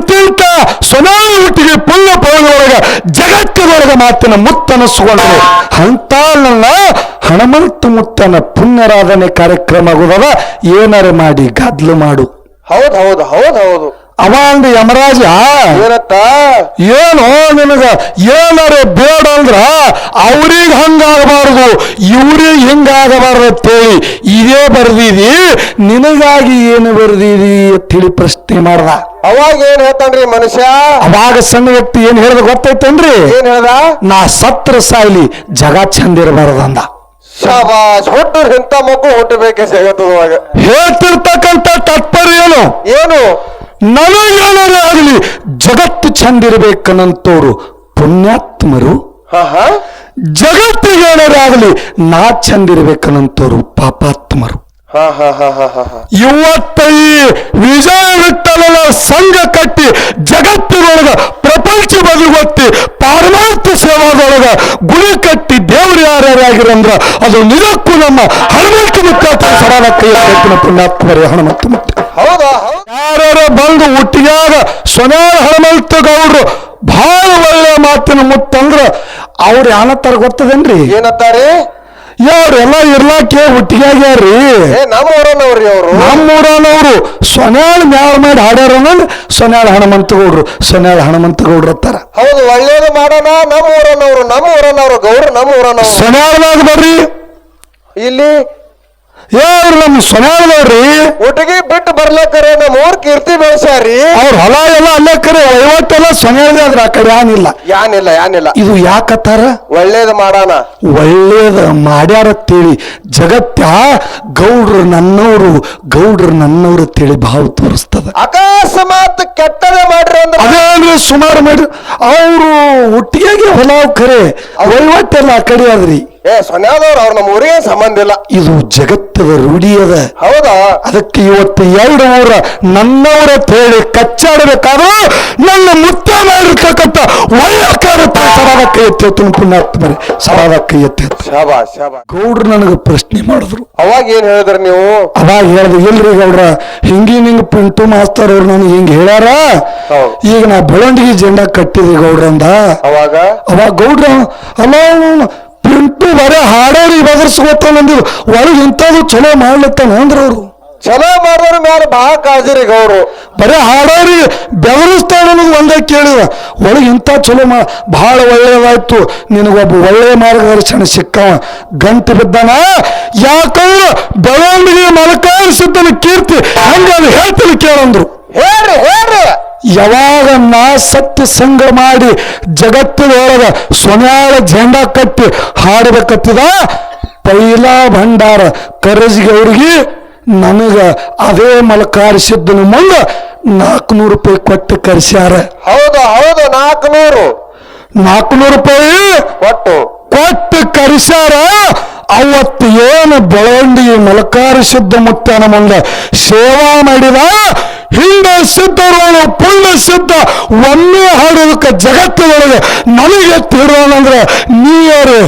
ಇಂತಿಂತ ಸೊನಾಳಿ ಹುಟ್ಟಿಗೆ ಪುಣ್ಯ ಪೌನೊಳಗ ಜಗತ್ತಿನೊಳಗ ಮಾತಿನ ಮುತ್ತನಸ್ಕೊಂಡ್ರೆ ಅಂತ ನನ್ನ ಹನುಮಂತ ಮುತ್ತನ ಪುಣ್ಯರಾಧನೆ ಕಾರ್ಯಕ್ರಮ ಆಗುದವ ಏನಾರ ಮಾಡಿ ಗದ್ಲು ಮಾಡು. ಹೌದ್ ಹೌದು ಹೌದ್ ಹೌದು. ಅವ ಅಂದ ಯಮರಾಜ ಏನತ್ತ ಏನು ನಿನಗ ಏನಾರ ಬೇಡ ಅಂದ್ರ ಅವ್ರಿಗೆ ಹಂಗಾಗಬಾರದು ಇವ್ರಿಗೆ ಹಿಂಗಾಗಬಾರ್ದು ಅಂತೇಳಿ ಇದೇ ಬರ್ದಿದಿ, ನಿನಗಾಗಿ ಏನು ಬರ್ದಿದಿ ಅಂತೇಳಿ ಪ್ರಶ್ನೆ ಮಾಡ್ದ. ಅವಾಗ ಏನ್ ಹೇಳ್ತಾನ್ರಿ ಮನುಷ್ಯ? ಅವಾಗ ಸಣ್ಣ ವ್ಯಕ್ತಿ ಏನ್ ಹೇಳ್ದ ಗೊತ್ತೈತೇನ್ರಿ? ಏನ್ ಹೇಳ್ದ? ನಾ ಸತ್ರ ಸಾಯ್ಲಿ ಜಗ ಚಂದ ಇರಬಾರ್ದಂದ. ಶಾಬಾಷ್, ಹುಟ್ಟರ್ ಇಂಥ ಮಗು ಹುಟ್ಟಬೇಕೆ ಸಿಗತ್ತದವಾಗ. ಹೇಳ್ತಿರ್ತಕ್ಕಂಥ ತಾತ್ಪರ್ಯ ಏನು? ಏನು? ನನಗೇನಾರೇ ಆಗಲಿ ಜಗತ್ತು ಚಂದಿರ್ಬೇಕನ್ನಂತವ್ರು ಪುಣ್ಯಾತ್ಮರು, ಜಗತ್ತಿಗೇನಾರೇ ಆಗಲಿ ನಾ ಚಂದಿರ್ಬೇಕನ್ನಂತವ್ರು ಪಾಪಾತ್ಮರು. ಇವತ್ತ ಈ ವಿಜಯ ವಿಠಲನ ಸಂಘ ಕಟ್ಟಿ ಜಗತ್ತಿನೊಳಗ ಪ್ರಪಂಚ ಬದಿಗೊತ್ತಿ ಪಾರಮಾರ್ಥ ಸೇವಾದೊಳಗ ಗುಡಿ ಕಟ್ಟಿ ದೇವ್ರು ಯಾರ್ಯಾರಾಗಿರಂದ್ರ ಅದು ನಿಜಕ್ಕೂ ನಮ್ಮ ಹನುಮಂತ ಮುತ್ತ ಸಡಾನ ಕೈಯ ಪುಣ್ಯಾತ್ಮರೇ ಹನುಮಂತ ಮುತ್ತ. ಹೌದಾ? ಯಾರ್ಯಾರ ಬಂದು ಹುಟ್ಟಿಯಾಗ ಸೊನಾಳ ಹನುಮಂತ ಗೌಡ್ರು ಬಹಳ ಒಳ್ಳೆ ಮಾತಿನ ಮುತ್ತಂದ್ರ ಅವ್ರು ಯಾನತ್ತಾರ ಗೊತ್ತದೇನ್ರಿ? ಏನತ್ತಾರೆ? ಯಾವ್ರೆಲ್ಲ ಇರ್ಲಾಕೆ ಹುಟ್ಟಿಗ್ಯಾರ್ರಿ ನಮ್ಮೂರನವ್ರಿ ಅವರು. ನಮ್ಮೂರನವ್ರು ಸೊನ್ಯಾಳ ಮ್ಯಾಳ ಮಾಡಿ ಹಾಡ್ಯಾರ ಸೊನ್ಯಾಳ ಹನುಮಂತ ಗೌಡ್ರು, ಸೊನ್ಯಾಳ ಹನುಮಂತ ಗೌಡ್ರು ಅಂತಾರ. ಹೌದು, ಒಳ್ಳೇದು ಮಾಡೋಣ. ನಮ್ಮೂರನವ್ರು ಗೌಡ್ರು ನಮ್ಮೂರನವ್ರು. ಸೊನ್ಯಾಳದಾಗ ಬರ್ರಿ ಇಲ್ಲಿ ಯಾರು ನಮ್ಮ ಸೊನ್ಯಾಳದವ್ರಿ ಒಟ್ಟಿಗೆ ಬಿಟ್ಟು ಬರ್ಲಕ್ಕರೆ ನಮ್ಮ ಊರ್ ಕೀರ್ತಿ ಬೆಳೆಸ್ಯಾರಿ. ಅವ್ರ ಹೊಲ ಎಲ್ಲ ಅಲ್ಲೇ ಕರೆ ವಹಿವಾಟೆಲ್ಲ ಸೊನ್ಯಾಳದಾದ್ರ ಆ ಕಡೆ ಯಾನಿಲ್ಲ. ಇದು ಯಾಕತ್ತಾರ? ಒಳ್ಳೇದು ಮಾಡೋಣ. ಒಳ್ಳೇದ ಮಾಡ್ಯಾರತ್ತೇಳಿ ಜಗತ್ತ ಗೌಡ್ರು ನನ್ನವ್ರು ಅಂತೇಳಿ ಭಾವ ತೋರಿಸ್ತದ. ಅಕಸ್ಮಾತ್ ಕೆಟ್ಟದ ಮಾಡ್ರಿ ಅಂದ್ರೆ ಅದೇನ್ರಿ ಸುಮಾರು ಮಾಡ್ರಿ. ಅವರು ಹುಟ್ಟಿಗೆ ಹೊಲ ಖರೆ ವಹಿವಾಟೆಲ್ಲ ಆ ಕಡೆ ಆದ್ರಿ. ಸೊನ್ಯಾದವ್ರು ಅವ್ರ ನಮ್ಮ ಊರಿಗೆ ಸಂಬಂಧ ಇಲ್ಲ. ಇದು ಜಗತ್ತದ ರೂಢಿ ಅದ. ಹೌದಾ? ಅದಕ್ಕೆ ಇವತ್ತು 2 ಊರ ನನ್ನವರ ಹೇಳಿ ಕಚ್ಚಾಡಬೇಕಾದ್ರೂ ನನ್ನ ಮುತ್ತ ಮಾಡಿರ್ತಕ್ಕಂಥ ಒಳ್ಳೆ ಸಡಾದ ಕೈ ಎತ್ತಿ ಪುಣ್ಯಾತ್ಮರೇ ಸಡಾದ ಕೈ ಎತ್ತಿ. ಗೌಡ್ರು ನನಗೆ ಪ್ರಶ್ನೆ ಮಾಡಿದ್ರು. ಅವಾಗ ಏನ್ ಹೇಳಿದ್ರಿ ನೀವು? ಅವಾಗ ಹೇಳ್ದೆ, ಇಲ್ರಿ ಗೌಡ್ರ ಹಿಂಗ ಪಿಂಟು ಮಾಸ್ತರ್ ಅವ್ರು ನನಗೆ ಹಿಂಗ ಹೇಳ್ಯಾರ, ಈಗ ನಾ ಬೆಳವಣಿಗೆ ಜೆಂಡಾ ಕಟ್ಟಿದೆ ಗೌಡ್ರಂದ. ಅವಾಗ ಗೌಡ್ರ ಅಲ್ಲ ಪಿಂಟು ಬರೇ ಹಾಡೋರಿಗೆ ಬದರ್ಸ್ಕೊತಾನಂದ್ರು ಒಳಗೆ ಇಂಥದ್ದು ಚಲೋ ಮಾಡ್ಲತ್ತಾನ ಅಂದ್ರ ಅವ್ರು. ಚಲೋ ಮಾಡಿದ್ರ ಮೇಲೆ ಬಹಳ ಕಾಳಜಿರಿ ಗೌಡ್ರು. ಬರೇ ಹಾಡೋರಿಗೆ ಬೆದರಿಸ್ತಾನ ಅನ್ನೋದು ಒಂದೇ ಕೇಳಿದ. ಒಳಗೆ ಇಂಥ ಚಲೋ ಬಹಳ ಒಳ್ಳೇದಾಯ್ತು, ನಿನಗೊಬ್ಬ ಒಳ್ಳೆ ಮಾರ್ಗದರ್ಶನ ಸಿಕ್ಕವ, ಗಂಟು ಬಿದ್ದಾನ. ಯಾಕಂದ್ರೆ ಬೆಳವಣಿಗೆ ಮಲಕಾರಿಸಿದ್ದನ ಕೀರ್ತಿ ಹಂಗ ಹೇಳ್ತೀನಿ ಕೇಳಂದ್ರು. ಹೇಳ್ರಿ ಯಾವಾಗ ನಾ ಸತ್ಯ ಸಂಘ ಮಾಡಿ ಜಗತ್ತಿನೊಳಗ ಸೊನ್ಯಾಳ ಜೆಂಡಾ ಕಟ್ಟಿ ಹಾಡಬೇಕತ್ತಿದ ಪೈಲಾ ಭಂಡಾರ ಕರಜಿಗೆ ಅವ್ರಿಗೆ ನನಗ ಅದೇ ಮಲಕಾರಿಸಿದ್ದನ ಮುಂದ 400 ರೂಪಾಯಿ ಕೊಟ್ಟು ಕರೆಸ್ಯಾರ. ಹೌದು 400 ರೂಪಾಯಿ ಕೊಟ್ಟು ಕರೆಸ್ಯಾರ. ಅವತ್ತು ಏನು ಬೆಳವಣಿಗೆ ಮಲಕಾರಿಸಿದ್ದ ಮುತ್ತನ ಮುಂದ ಸೇವಾ ಮಾಡಿದ ಹಿಂದೆ ಸಿದ್ಧರು ಪುಣ್ಯ ಸಿದ್ಧ ಒಮ್ಮೆ ಹಾಡೋದಕ್ಕೆ ಜಗತ್ತಿನೊಳಗೆ ನನಗೆ ತಿರುವಂದ್ರೆ ನೀರೇ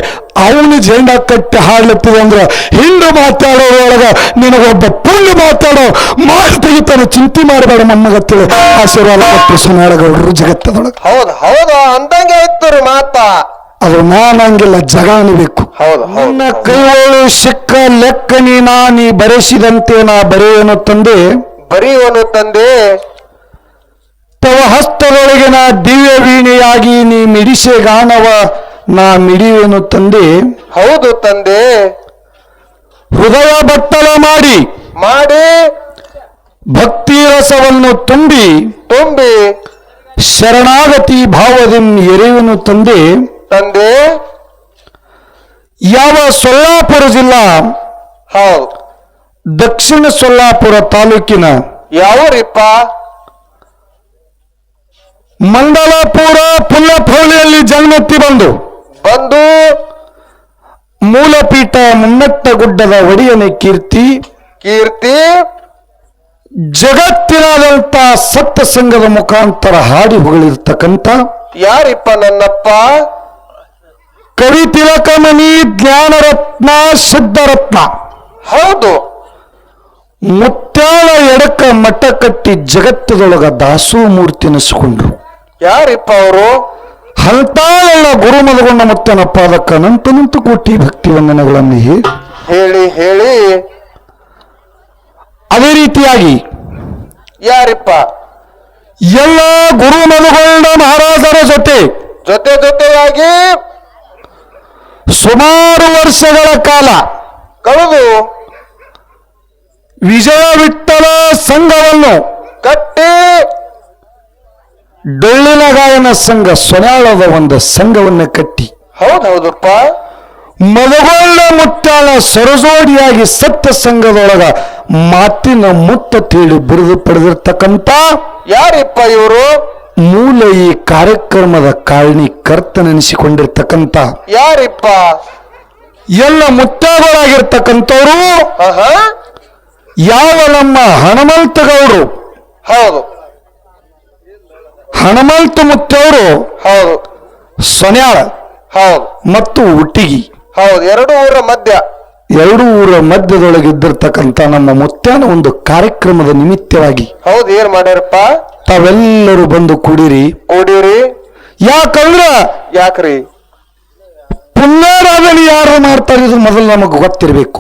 ಅವನು ಜೆಂಡಾ ಕಟ್ಟಿ ಹಾಡ್ಲತ್ತಿದೆ ಅಂದ್ರೆ ಹಿಂದೆ ಮಾತಾಡೋದ್ರೊಳಗ ನಿನಗೊಬ್ಬ ಪುಣ್ಯ ಮಾತಾಡೋ ಮಾಡಿ ತೆಗಿತಾನೆ, ಚಿಂತೆ ಮಾಡಬೇಡ ನಮ್ಮಗತ್ತೇಳಿ ಆಶೀರ್ವಾದ ಕೊಟ್ಟು ಸೊನ್ಯಾಳಗೌಡರು ಜಗತ್ತದೊಳಗೆ. ಹೌದು ಅಂದಂಗೆ ಇತ್ತು ಮಾತಾ. ಅದು ನಾನಂಗಿಲ್ಲ, ಜಗ ಅನ್ಬೇಕು. ನನ್ನ ಕೈಗಳು ಸಿಕ್ಕ ಲೆಕ್ಕ ನೀ ಬರೆಸಿದಂತೆ ನಾ ಬರೆಯುವನು ತಂದೆ ತವ ಹಸ್ತದೊಳಗಿನ ದಿವ್ಯ ವೀಣೆಯಾಗಿ ನೀ ಮಿಡಿಸೆ ಗಾನವ ನಾ ಮಿಡಿಯುವನು ತಂದೆ. ಹೌದು ತಂದೆ. ಹೃದಯ ಬಟ್ಟಲ ಮಾಡಿ ಭಕ್ತಿ ರಸವನ್ನು ತುಂಬಿ ಶರಣಾಗತಿ ಭಾವದಿಂದ ಎರೆಯುವನು ತಂದೆ. ಯಾವ ಸೊಲ್ಲಾಪುರ ಜಿಲ್ಲಾ ದಕ್ಷಿಣ ಸೊಲ್ಲಾಪುರ ತಾಲೂಕಿನ ಯಾವೂರಿಪ್ಪ? ಮಂಡಲಾಪುರ ಪುಲ್ಲಪೌಳಿಯಲ್ಲಿ ಜನ್ಮೆತ್ತಿ ಬಂದು ಮೂಲಪೀಠ ಮುನ್ನಟ್ಟ ಗುಡ್ಡದ ಒಡೆಯನ ಕೀರ್ತಿ ಜಗತ್ತಿನಾದಂತ ಸತ್ಯ ಸಂಘದ ಮುಖಾಂತರ ಹಾಡಿ ಹೊಗಳಿರ್ತಕ್ಕಂಥ ಯಾರಿಪ್ಪ ನನ್ನಪ್ಪ? ಕವಿ ತಿಲಕಮಣಿ ಜ್ಞಾನರತ್ನ ಸಿದ್ಧರತ್ನ. ಹೌದು, ಮುತ್ಯಾಳ ಎಡಕ ಮಠ ಕಟ್ಟಿ ಜಗತ್ತದೊಳಗ ದಾಸೋ ಮೂರ್ತಿ ಅನಿಸ್ಕೊಂಡ್ರು. ಯಾರಿಪ್ಪ ಅವರು? ಹಂತಾಳೆಲ್ಲ ಗುರು ಮದಗೊಂಡ ಮುತ್ತನ ಪಾದಕ್ಕ ನಂತು ಕೋಟಿ ಭಕ್ತಿ ವಂದನೆಗಳನ್ನು ಹೇಳಿ ಹೇಳಿ. ಅದೇ ರೀತಿಯಾಗಿ ಯಾರಿಪ್ಪ? ಎಲ್ಲ ಗುರು ಮದಗೊಂಡ ಮಹಾರಾಜರ ಜೊತೆಯಾಗಿ ಸುಮಾರು ವರ್ಷಗಳ ಕಾಲ ಕಳೆದು ವಿಜಯ ವಿಠ್ಠಲ ಸಂಘವನ್ನು ಕಟ್ಟಿ ಡೊಳ್ಳಿನ ಗಾಯನ ಸಂಘ ಸೊನಾಳದ ಒಂದು ಸಂಘವನ್ನು ಕಟ್ಟಿ ಹೌದಪ್ಪ. ಮದಗೊಳ್ಳ ಮುತ್ತಾಳ ಸರಜೋಡಿಯಾಗಿ ಸತ್ಯ ಸಂಘದೊಳಗ ಮಾತಿನ ಮುತ್ತ ತೇಳಿ ಬಿರುದು ಪಡೆದಿರ್ತಕ್ಕಂಥ ಯಾರಿಪ್ಪ ಇವರು? ಮೂಲ ಈ ಕಾರ್ಯಕ್ರಮದ ಕಾರಣೀಕರ್ತನೆನಿಸಿಕೊಂಡಿರ್ತಕ್ಕಂಥ ಯಾರಿಪ್ಪ? ಎಲ್ಲ ಮುತ್ತಾಗಳಾಗಿರ್ತಕ್ಕಂಥವ್ರು ಯಾವ ನಮ್ಮ ಹನುಮಂತ ಗೌಡರು. ಹೌದು, ಹನುಮಂತ ಮುತ್ತವರು ಹೌದು. ಸೊನ್ಯಾಳ ಹೌದು ಮತ್ತು ಉಟ್ಟಿಗಿ ಹೌದು. ಎರಡು ಊರ ಮಧ್ಯದೊಳಗಿದ್ದಿರ್ತಕ್ಕಂಥ ನಮ್ಮ ಮುತ್ಯಾನ ಒಂದು ಕಾರ್ಯಕ್ರಮದ ನಿಮಿತ್ತವಾಗಿ ಹೌದು. ಏನ್ ಮಾಡ್ಯಾರಪ್ಪ? ತಾವೆಲ್ಲರೂ ಬಂದು ಕೂಡಿರಿ. ಯಾಕ್ರಿ? ಪುಣ್ಯಾರಾಧನೆ ಯಾರು ಮಾಡ್ತಾರೆ ಇದು ಮೊದಲು ನಮಗೆ ಗೊತ್ತಿರಬೇಕು.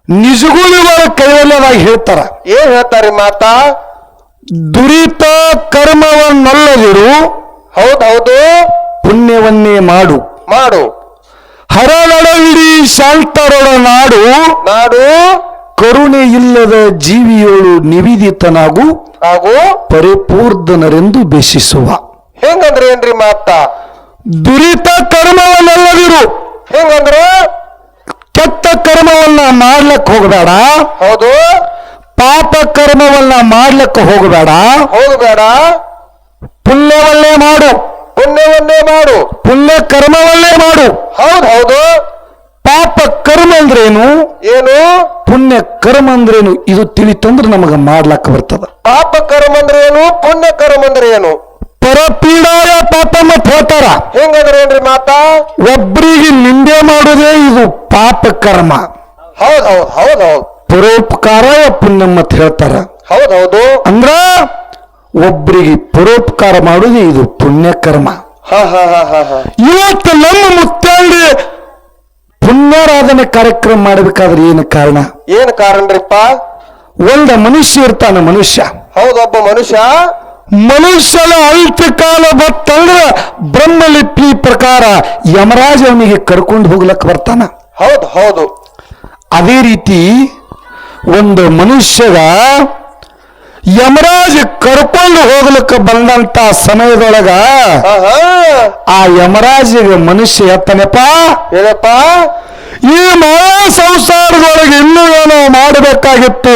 ನಿಜಗುಳಿಗಳ ಕೈವಲ್ಯವಾಗಿ ಹೇಳ್ತಾರ. ಏನ್ ಹೇಳ್ತಾರಿ ಮಾತಾ? ದುರಿತ ಕರ್ಮವನ್ನಲ್ಲದಿರು, ಹೌದೌದು, ಪುಣ್ಯವನ್ನೇ ಮಾಡು. ಹರಳಡವಿಡಿ ಶಾಂತರೊಡ ನಾಡು, ಕರುಣೆ ಇಲ್ಲದ ಜೀವಿಯೋಳು ನಿವೇದಿತನಾಗು, ಪರಿಪೂರ್ಣರೆಂದು ಬೇಷಿಸುವ. ಹೆಂಗಂದ್ರೆ ಏನ್ರಿ ಮಾತಾ? ದುರಿತ ಕರ್ಮವನ್ನಲ್ಲದಿರು, ಹೆಂಗಂದ್ರೆ ಕೆಟ್ಟ ಕರ್ಮವನ್ನ ಮಾಡ್ಲಕ್ಕೆ ಹೋಗಬೇಡ. ಹೌದು. ಪಾಪ ಕರ್ಮವನ್ನ ಮಾಡ್ಲಕ್ಕೆ ಹೋಗಬೇಡ. ಪುಣ್ಯವನ್ನೇ ಮಾಡು. ಪುಣ್ಯ ಕರ್ಮವನ್ನೇ ಮಾಡು. ಹೌದು. ಪಾಪ ಕರ್ಮ ಅಂದ್ರೇನು, ಏನು ಪುಣ್ಯ ಕರ್ಮ ಅಂದ್ರೇನು, ಇದು ತಿಳಿತಂದ್ರೆ ನಮಗ ಮಾಡ್ಲಕ್ಕ ಬರ್ತದ. ಪಾಪ ಕರ್ಮ ಅಂದ್ರೆ ಏನು, ಪುಣ್ಯ ಕರ್ಮ ಅಂದ್ರೆ ಏನು? ಪರಪೀಡಾಯ ಪಾಪ ಮತ್ ಹೇಳ್ತಾರ. ಹೆಂಗಂದ್ರೆ ಏನ್ರಿ ಮಾತಾ? ಒಬ್ಬರಿಗೆ ನಿಂದೆ ಮಾಡುವುದೇ ಇದು ಪಾಪ ಕರ್ಮ. ಹೌದು. ಪರೋಪಕಾರ ಪುಣ್ಯ ಮತ್ ಹೇಳ್ತಾರ. ಹೌದೌದು. ಅಂದ್ರ ಒಬ್ಬರಿಗೆ ಪರೋಪಕಾರ ಮಾಡುವುದು ಇದು ಪುಣ್ಯ ಕರ್ಮ. ಇವತ್ತು ನಮ್ಮ ಮುತ್ತಾಂಡಿ ಪುಣ್ಯಾರಾಧನೆ ಕಾರ್ಯಕ್ರಮ ಮಾಡಬೇಕಾದ್ರೆ ಏನು ಕಾರಣ? ಏನ್ ಕಾರಣರಿಪ್ಪ? ಒಂದ ಮನುಷ್ಯ ಇರ್ತಾನ. ಹೌದೊಬ್ಬ ಮನುಷ್ಯನ ಅಂತ್ಯಕಾಲ ಬತ್ತಂದ್ರ ಬ್ರಹ್ಮಲಿಪಿ ಪ್ರಕಾರ ಯಮರಾಜ ಅವನಿಗೆ ಕರ್ಕೊಂಡು ಹೋಗ್ಲಕ್ ಬರ್ತಾನ. ಹೌದು. ಅದೇ ರೀತಿ ಒಂದು ಮನುಷ್ಯಗ ಯಮರಾಜ ಕರ್ಕೊಂಡು ಹೋಗ್ಲಿಕ್ಕೆ ಬಂದಂತ ಸಮಯದೊಳಗ ಆ ಯಮರಾಜಿಗೆ ಮನುಷ್ಯ ಎತ್ತನಪ್ಪ, ಏನಪ್ಪ, ಈ ಮಾಯಾ ಸಂಸಾರದೊಳಗೆ ಇನ್ನೂ ಏನೋ ಮಾಡಬೇಕಾಗಿತ್ತು,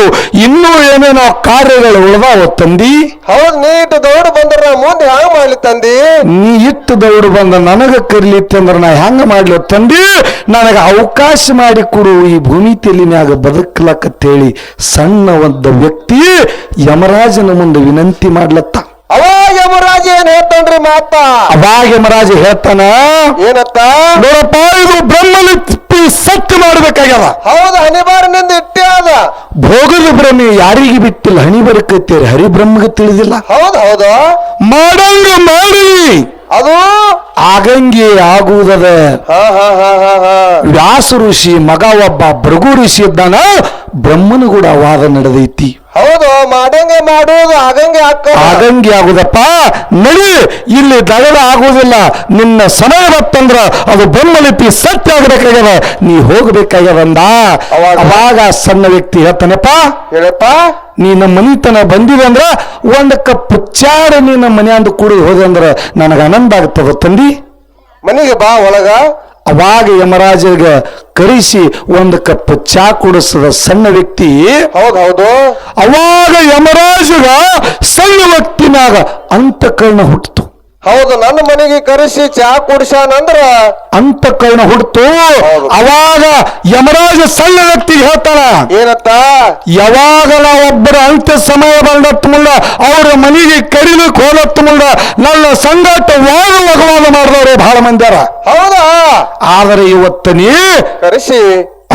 ಇನ್ನೂ ಏನೇನೋ ಕಾರ್ಯಗಳು ಉಳಿದಾವ ತಂದಿ. ಹೌದು. ನೀಟ್ ದೌಡ್ ಬಂದ್ರ ಮುಂದೆ ಹ್ಯಾಂಗ ಮಾಡ್ಲಿ ತಂದಿ? ನೀ ಇಟ್ಟು ದೌಡ್ ಬಂದ ನನಗ ಕರಿಲಿತ್ತೆ ಅಂದ್ರ ನಾ ಹೆಂಗ ಮಾಡ್ಲಿ ತಂದಿ? ನನಗ ಅವಕಾಶ ಮಾಡಿ ಕೊಡು, ಈ ಭೂಮಿ ತೆಲಿನ್ಯಾಗ ಬದುಕಲಕ್ಕಂತೇಳಿ ಸಣ್ಣ ಒಂದು ವ್ಯಕ್ತಿ ಯಮರಾಜನ ಮುಂದೆ ವಿನಂತಿ ಮಾಡ್ಲತ್ತ. ಅವಾಗ ಯಮರಾಜ ಏನ್ ಹೇಳ್ತಾನ್ರಿ ಮಾತಾ? ಅವಾಗ ಯಮರಾಜ ಹೇಳ್ತಾನ, ಏನತ್ತ? ನೋಡಪ್ಪ, ಇದು ಬ್ರಹ್ಮಲಿಪಿ ಸತ್ಯ ಮಾಡ್ಬೇಕಾಗ್ಯದ. ಹೌದು. ಹನಿಬಾರನಿಂದ ಇಟ್ಟೆ ಅದ. ಭೋಗದ ಬ್ರಹ್ಮೆ ಯಾರಿಗೆ ಬಿಟ್ಟಿಲ್ಲ, ಹನಿ ಬರಕತ್ತೇರಿ, ಹರಿಬ್ರಹ್ಮಗೆ ತಿಳಿದಿಲ್ಲ. ಹೌದು. ಮಾಡಂಗ ಮಾಡಿ ಅದು ಆಗಂಗೆ ಆಗುವುದದ. ವ್ಯಾಸ ಋಷಿ ಮಗ ಒಬ್ಬ ಭೃಗು ಋಷಿ ಇದ್ದಾನ, ಬ್ರಹ್ಮನ ಕೂಡ ವಾದ ನಡೆದೈತಿ. ಹೌದು. ಮಾಡಂಗೆ ಮಾಡುವುದು ಆಗಂಗೆ ಆಗುದಪ್ಪ. ನಡಿ, ಇಲ್ಲಿ ದಗದ ಆಗುವುದಿಲ್ಲ. ನಿನ್ನ ಸಮಯ ಬತ್ತಂದ್ರ ಅದು ಬ್ರಹ್ಮಲಿಪಿ ಸತ್ಯ ಆಗಬೇಕಾಗ್ಯದ, ನೀ ಹೋಗ್ಬೇಕಾಗ್ಯದಂದ. ಅವಾಗ ಸಣ್ಣ ವ್ಯಕ್ತಿ ಹೇಳ್ತಾನಪ್ಪ, ಹೇಳಪ್ಪ, ನೀ ನಮ್ಮ ಮನಿತನ ಬಂದಿದೆ ಅಂದ್ರ ಒಂದ್ ಕಪ್ ಚಾಡ ನೀ ನಮ್ಮ ಮನೆ ಅಂದ ಕುಡಿದು ಹೋದೆ ಅಂದ್ರ ನನಗ ಆನಂದ ಆಗ್ತದ ತಂದಿ. ಮನೆಗೆ ಬಾ ಒಳಗ. ಅವಾಗ ಯಮರಾಜಗೆ ಕರೆಸಿ ಒಂದು ಕಪ್ ಚಾ ಕುಡಿಸದ ಸಣ್ಣ ವ್ಯಕ್ತಿ. ಹೌದು. ಅವಾಗ ಯಮರಾಜಗ ಸಣ್ಣ ವ್ಯಕ್ತಿನಾಗ ಅಂತಃಕರಣ ಹುಟ್ಟಿತು. ಹೌದು. ನನ್ನ ಮನೆಗೆ ಕರೆಸಿ ಚಾ ಕುಡಿಸಾನಂದ್ರ ಅಂತಃಕರಣ ಹುಟ್ಟಿತು. ಅವಾಗ ಯಮರಾಜ ಸಣ್ಣ ವ್ಯಕ್ತಿಗೆ ಹೇಳ್ತಾನ, ಏನತ್ತ? ಯಾವಾಗಲ ಒಬ್ಬರ ಅಂತ್ಯ ಸಮಯ ಬಂದತ್ತ ಮುಂದ ಅವ್ರ ಮನೆಗೆ ಕರಿಲಿಕ್ಕೆ ಹೋದತ್ತ ಮುಂದ ನನ್ನ ಸಂಗಾಟ ವಾದ ಮಾಡಿದವರು ಬಹಳ ಮಂದ್ಯಾರ. ಹೌದಾ? ಆದರೆ ಇವತ್ತು ನೀ ಕರೆಸಿ